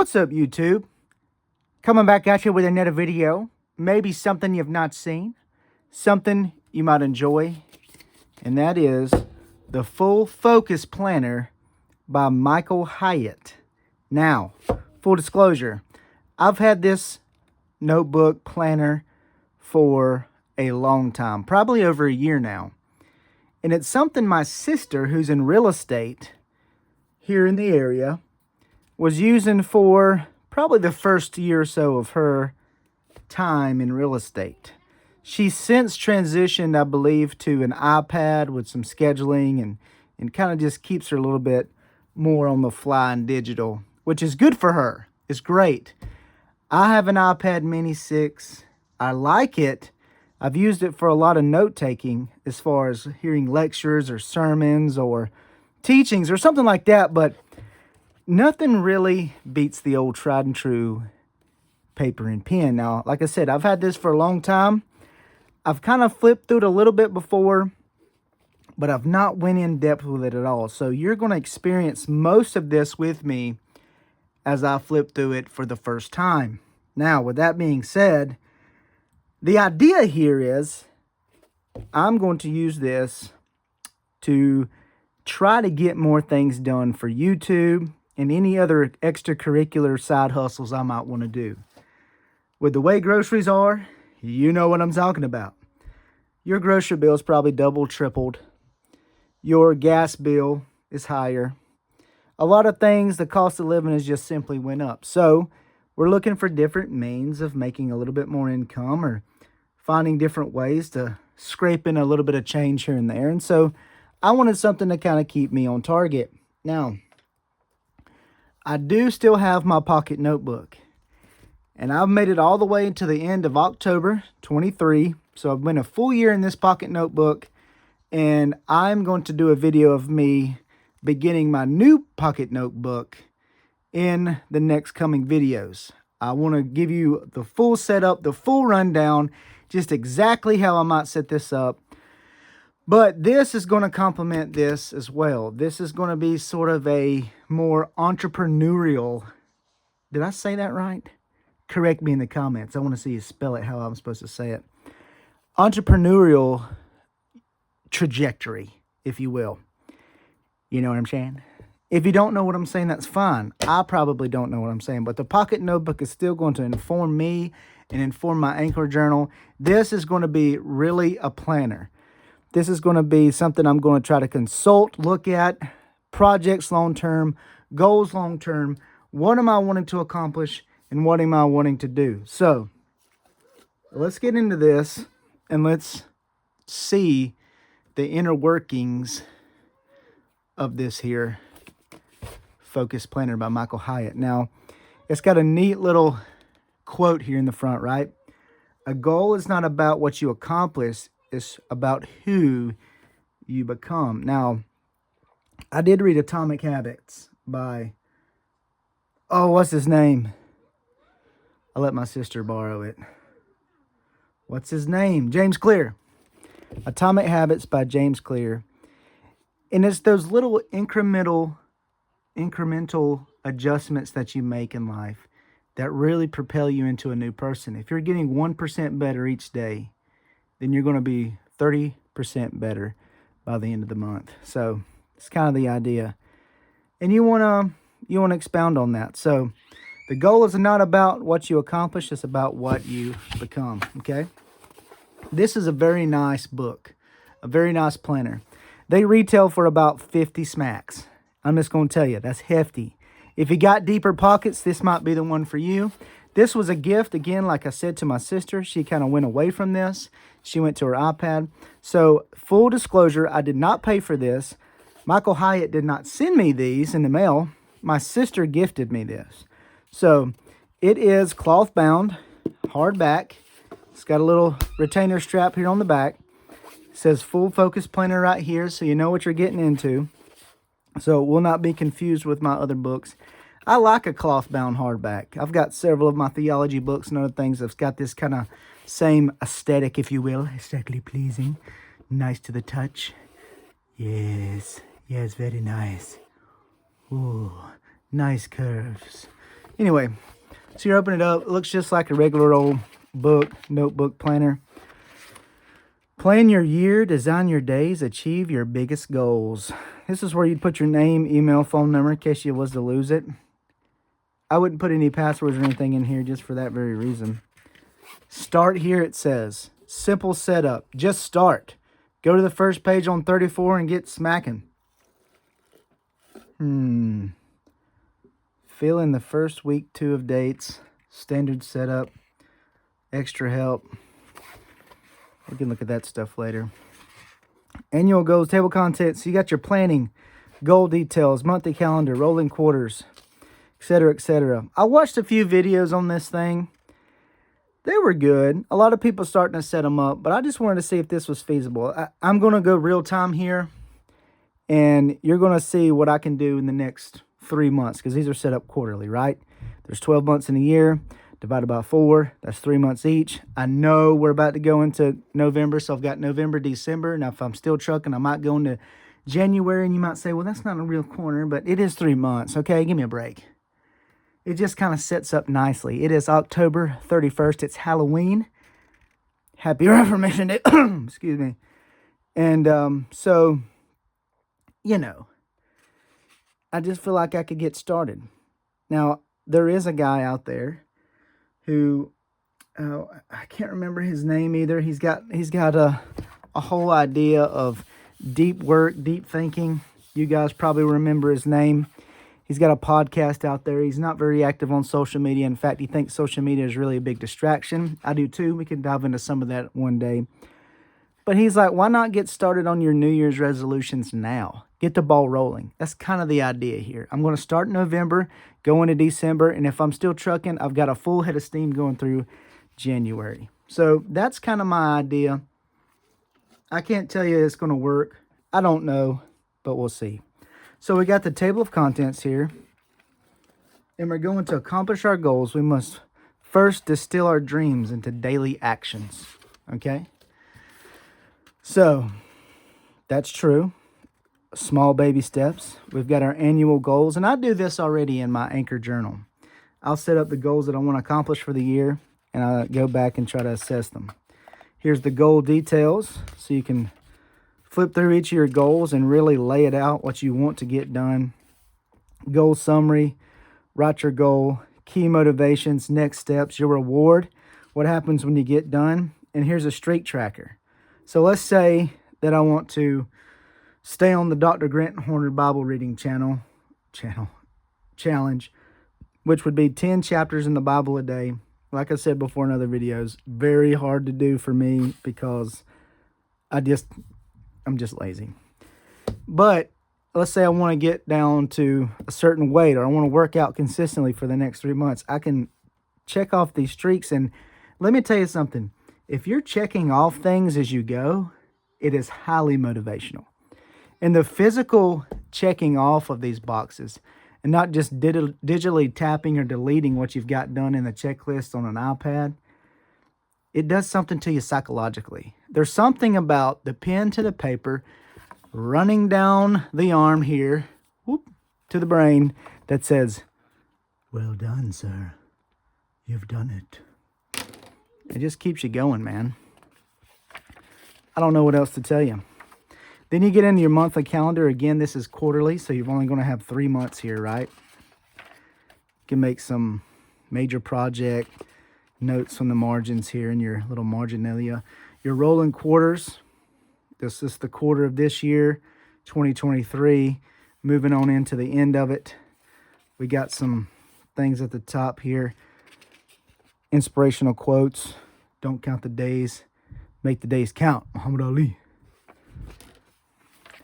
What's up, YouTube? Coming back at you with another video. Maybe something you've not seen, something you might enjoy, and that is the Full Focus Planner by Michael Hyatt. Now, full disclosure, I've had this notebook planner for a long time, probably over a year now. And it's something my sister, who's in real estate here in the area, was using for probably the first year or so of her time in real estate. She's since transitioned, I believe, to an iPad with some scheduling and kind of just keeps her a little bit more on the fly and digital, which is good for her. It's great. I have an iPad Mini 6. I like it. I've used it for a lot of note-taking as far as hearing lectures or sermons or teachings or something like that, but nothing really beats the old tried and true paper and pen. Now, like I said, I've had this for a long time. I've kind of flipped through it a little bit before, but I've not went in depth with it at all. So you're going to experience most of this with me as I flip through it for the first time. Now, with that being said, the idea here is I'm going to use this to try to get more things done for YouTube and any other extracurricular side hustles I might want to do. With the way groceries are, you know what I'm talking about. Your grocery bill is probably doubled, tripled. Your gas bill is higher. A lot of things, the cost of living has just simply went up. So we're looking for different means of making a little bit more income or finding different ways to scrape in a little bit of change here and there. And so I wanted something to kind of keep me on target. Now, I do still have my pocket notebook, and I've made it all the way to the end of October 23. So I've been a full year in this pocket notebook, and I'm going to do a video of me beginning my new pocket notebook in the next coming videos. I want to give you the full setup, the full rundown, just exactly how I might set this up. But this is going to complement this as well. This is going to be sort of a more entrepreneurial, did I say that right? Correct me in the comments. I want to see you spell it how I'm supposed to say it. Entrepreneurial trajectory, if you will. You know what I'm saying? If you don't know what I'm saying, that's fine. I probably don't know what I'm saying, but the pocket notebook is still going to inform me and inform my anchor journal. This is going to be really a planner. This is going to be something I'm going to try to consult, look at, projects long-term, goals long-term. What am I wanting to accomplish and what am I wanting to do? So let's get into this and let's see the inner workings of this here Focus Planner by Michael Hyatt. Now, it's got a neat little quote here in the front, right? A goal is not about what you accomplish. It's about who you become. Now, I did read Atomic Habits by, what's his name? I let my sister borrow it. What's his name? James Clear. Atomic Habits by James Clear. And it's those little incremental adjustments that you make in life that really propel you into a new person. If you're getting 1% better each day, then you're going to be 30% better by the end of the month. So it's kind of the idea. And you want to expound on that. So the goal is not about what you accomplish, it's about what you become, okay? This is a very nice book, a very nice planner. They retail for about 50 smacks. I'm just going to tell you, that's hefty. If you got deeper pockets, this might be the one for you. This was a gift, again, like I said, to my sister. She kind of went away from this. She went to her iPad. So, full disclosure, I did not pay for this. Michael Hyatt did not send me these in the mail. My sister gifted me this. So, it is cloth bound, hardback. It's got a little retainer strap here on the back. It says Full Focus Planner right here, so you know what you're getting into. So, it will not be confused with my other books. I like a cloth-bound hardback. I've got several of my theology books and other things that's got this kind of same aesthetic, if you will. Aesthetically pleasing. Nice to the touch. Yes, very nice. Ooh, nice curves. Anyway, so you open it up. It looks just like a regular old book, notebook planner. Plan your year, design your days, achieve your biggest goals. This is where you'd put your name, email, phone number in case you was to lose it. I wouldn't put any passwords or anything in here just for that very reason. Start here, it says. Simple setup. Just start. Go to the first page on 34 and get smacking. Fill in the first week, 2 of dates. Standard setup. Extra help. We can look at that stuff later. Annual goals, table contents. So you got your planning, goal details, monthly calendar, rolling quarters, etc., etc. I watched a few videos on this thing. They were good. A lot of people starting to set them up, but I just wanted to see if this was feasible. I'm going to go real time here, and you're going to see what I can do in the next 3 months, because these are set up quarterly, right? There's 12 months in a year. Divided by 4, that's 3 months each. I know we're about to go into November, so I've got November, December. Now, if I'm still trucking, I might go into January, and you might say, well, that's not a real corner, but it is 3 months. Okay, give me a break. It just kind of sets up nicely. It is October 31st. It's Halloween. Happy Reformation Day. Excuse me. And so, you know, I just feel like I could get started. Now, there is a guy out there who, I can't remember his name either. He's got a whole idea of deep work, deep thinking. You guys probably remember his name. He's got a podcast out there. He's not very active on social media. In fact, he thinks social media is really a big distraction. I do too. We can dive into some of that one day. But he's like, why not get started on your New Year's resolutions now? Get the ball rolling. That's kind of the idea here. I'm going to start in November, go into December, and if I'm still trucking, I've got a full head of steam going through January. So that's kind of my idea. I can't tell you it's going to work. I don't know, but we'll see. So we got the table of contents here, and we're going to accomplish our goals. We must first distill our dreams into daily actions, okay? So that's true. Small baby steps. We've got our annual goals, and I do this already in my Anchor journal. I'll set up the goals that I want to accomplish for the year, and I go back and try to assess them. Here's the goal details, so you can flip through each of your goals and really lay it out what you want to get done. Goal summary, write your goal, key motivations, next steps, your reward, what happens when you get done, and here's a streak tracker. So let's say that I want to stay on the Dr. Grant Horner Bible reading challenge, which would be 10 chapters in the Bible a day. Like I said before in other videos, very hard to do for me because I'm just lazy. But let's say I want to get down to a certain weight, or I want to work out consistently for the next 3 months. I can check off these streaks, and let me tell you something. If you're checking off things as you go, it is highly motivational. And the physical checking off of these boxes, and not just digitally tapping or deleting what you've got done in the checklist on an iPad, it does something to you psychologically. There's something about the pen to the paper, running down the arm here, whoop, to the brain, that says, well done, sir. You've done it. It just keeps you going, man. I don't know what else to tell you. Then you get into your monthly calendar. Again, this is quarterly, so you're only going to have 3 months here, right? You can make some major project notes on the margins here in your little marginalia. Your rolling quarters. This is the quarter of this year, 2023. Moving on into the end of it. We got some things at the top here. Inspirational quotes. Don't count the days. Make the days count. Muhammad Ali.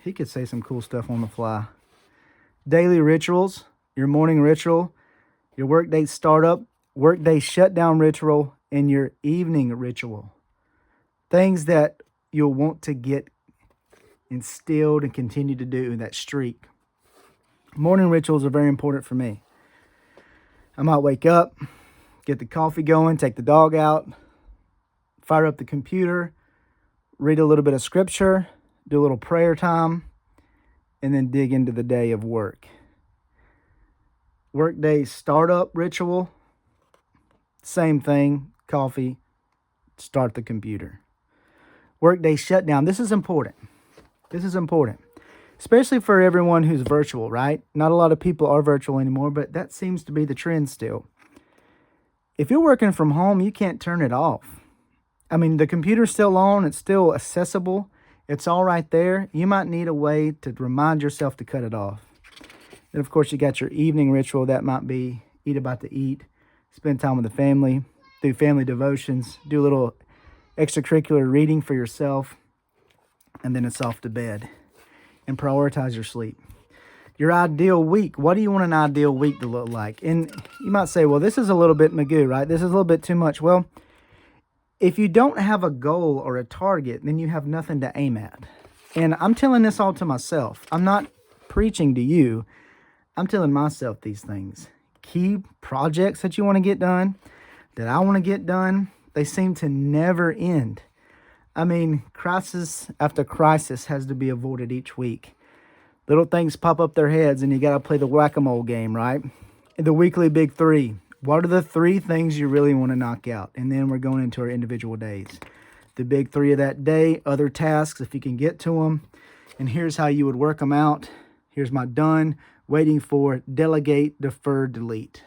He could say some cool stuff on the fly. Daily rituals. Your morning ritual. Your workday startup. Workday shutdown ritual. And your evening ritual. Things that you'll want to get instilled and continue to do in that streak. Morning rituals are very important for me. I might wake up, get the coffee going, take the dog out, fire up the computer, read a little bit of scripture, do a little prayer time, and then dig into the day of work. Workday startup ritual, same thing, coffee, start the computer. Workday shutdown, this is important. This is important, especially for everyone who's virtual, right? Not a lot of people are virtual anymore, but that seems to be the trend still. If you're working from home, you can't turn it off. I mean, the computer's still on, it's still accessible, it's all right there. You might need a way to remind yourself to cut it off. And of course, you got your evening ritual. That might be eat about to eat, spend time with the family, do family devotions, do a little extracurricular reading for yourself, and then it's off to bed. And prioritize your sleep. Your ideal week. What do you want an ideal week to look like? And you might say, well, this is a little bit magoo, right? This is a little bit too much. Well, if you don't have a goal or a target, then you have nothing to aim at. And I'm telling this all to myself. I'm not preaching to you. I'm telling myself these things. Key projects that you want to get done, that I want to get done, they seem to never end. I mean, crisis after crisis has to be avoided each week. Little things pop up their heads and you got to play the whack-a-mole game, right? The weekly big three. What are the 3 things you really want to knock out? And then we're going into our individual days. The big 3 of that day, other tasks, if you can get to them. And here's how you would work them out. Here's my done, waiting for, delegate, defer, delete.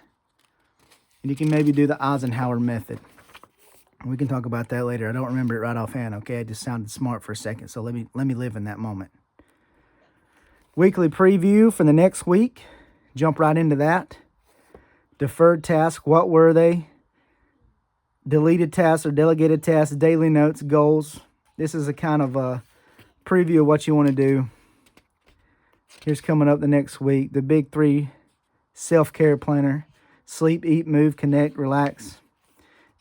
And you can maybe do the Eisenhower method. We can talk about that later. I don't remember it right offhand, okay? I just sounded smart for a second, so let me live in that moment. Weekly preview for the next week. Jump right into that. Deferred tasks, what were they? Deleted tasks or delegated tasks, daily notes, goals. This is a kind of a preview of what you want to do. Here's coming up the next week. The big 3 self-care planner. Sleep, eat, move, connect, relax.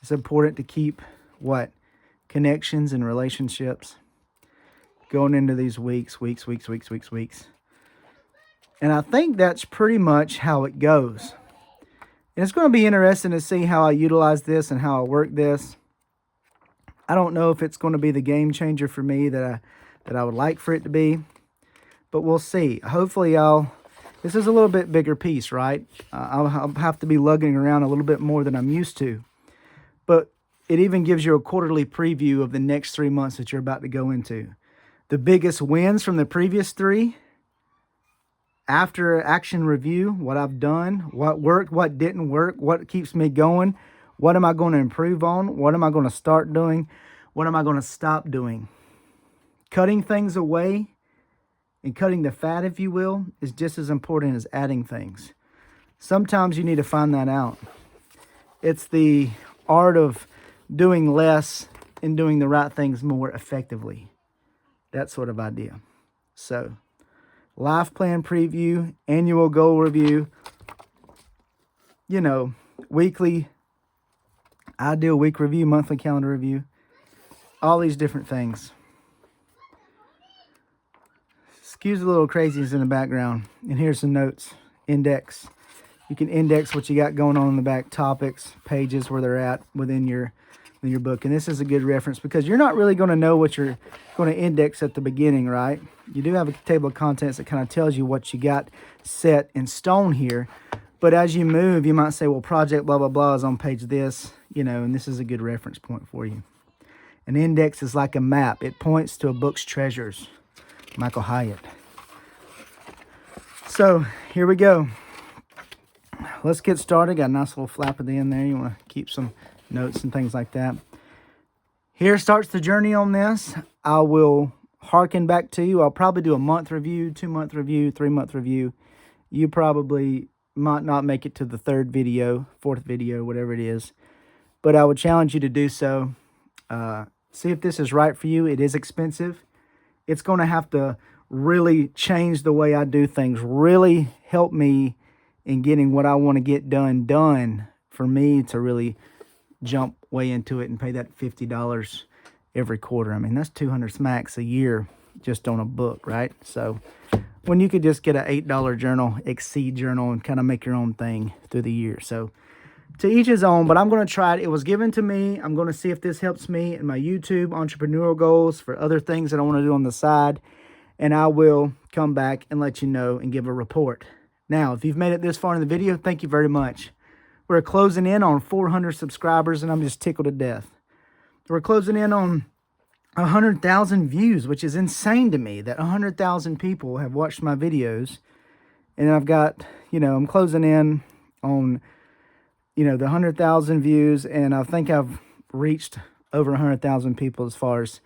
It's important to keep what? Connections and relationships. Going into these weeks. And I think that's pretty much how it goes. And it's going to be interesting to see how I utilize this and how I work this. I don't know if it's going to be the game changer for me that I would like for it to be. But we'll see. Hopefully this is a little bit bigger piece, right? I'll have to be lugging around a little bit more than I'm used to. But it even gives you a quarterly preview of the next 3 months that you're about to go into. The biggest wins from the previous 3. After action review, what I've done, what worked, what didn't work, what keeps me going, what am I going to improve on, what am I going to start doing, what am I going to stop doing. Cutting things away and cutting the fat, if you will, is just as important as adding things. Sometimes you need to find that out. It's the art of doing less and doing the right things more effectively. That sort of idea. So, life plan preview, annual goal review, weekly, ideal week review, monthly calendar review, all these different things. Excuse the little craziness in the background. And here's some notes. Index. You can index what you got going on in the back, topics, pages, where they're at within your book. And this is a good reference because you're not really going to know what you're going to index at the beginning, right? You do have a table of contents that kind of tells you what you got set in stone here. But as you move, you might say, well, project blah, blah, blah is on page this, and this is a good reference point for you. An index is like a map. It points to a book's treasures. Michael Hyatt. So, here we go. Let's get started. Got a nice little flap at the end there. You want to keep some notes and things like that. Here starts the journey on this. I will harken back to you. I'll probably do a month review, 2-month review, 3-month review. You probably might not make it to the 3rd video, 4th video, whatever it is. But I would challenge you to do so. See if this is right for you. It is expensive. It's going to have to really change the way I do things, really help me in getting what I want to get done for me to really jump way into it and pay that $50 every quarter. I mean, that's 200 smacks a year just on a book, right? So when you could just get an $8 journal, Exceed journal, and kind of make your own thing through the year. So to each his own, but I'm going to try it. It was given to me. I'm going to see if this helps me in my YouTube entrepreneurial goals for other things that I want to do on the side. And I will come back and let you know and give a report. Now, if you've made it this far in the video, thank you very much. We're closing in on 400 subscribers, and I'm just tickled to death. We're closing in on 100,000 views, which is insane to me that 100,000 people have watched my videos. And I've got, I'm closing in on, the 100,000 views, and I think I've reached over 100,000 people as far as,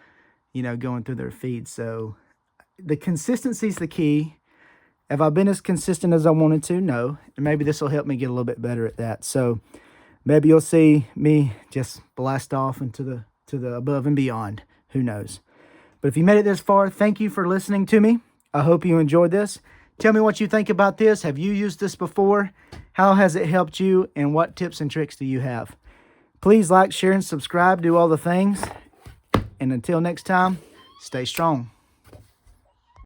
going through their feed. So the consistency is the key. Have I been as consistent as I wanted to? No. And maybe this will help me get a little bit better at that. So maybe you'll see me just blast off into the above and beyond. Who knows? But if you made it this far, thank you for listening to me. I hope you enjoyed this. Tell me what you think about this. Have you used this before? How has it helped you? And what tips and tricks do you have? Please like, share, and subscribe. Do all the things. And until next time, stay strong.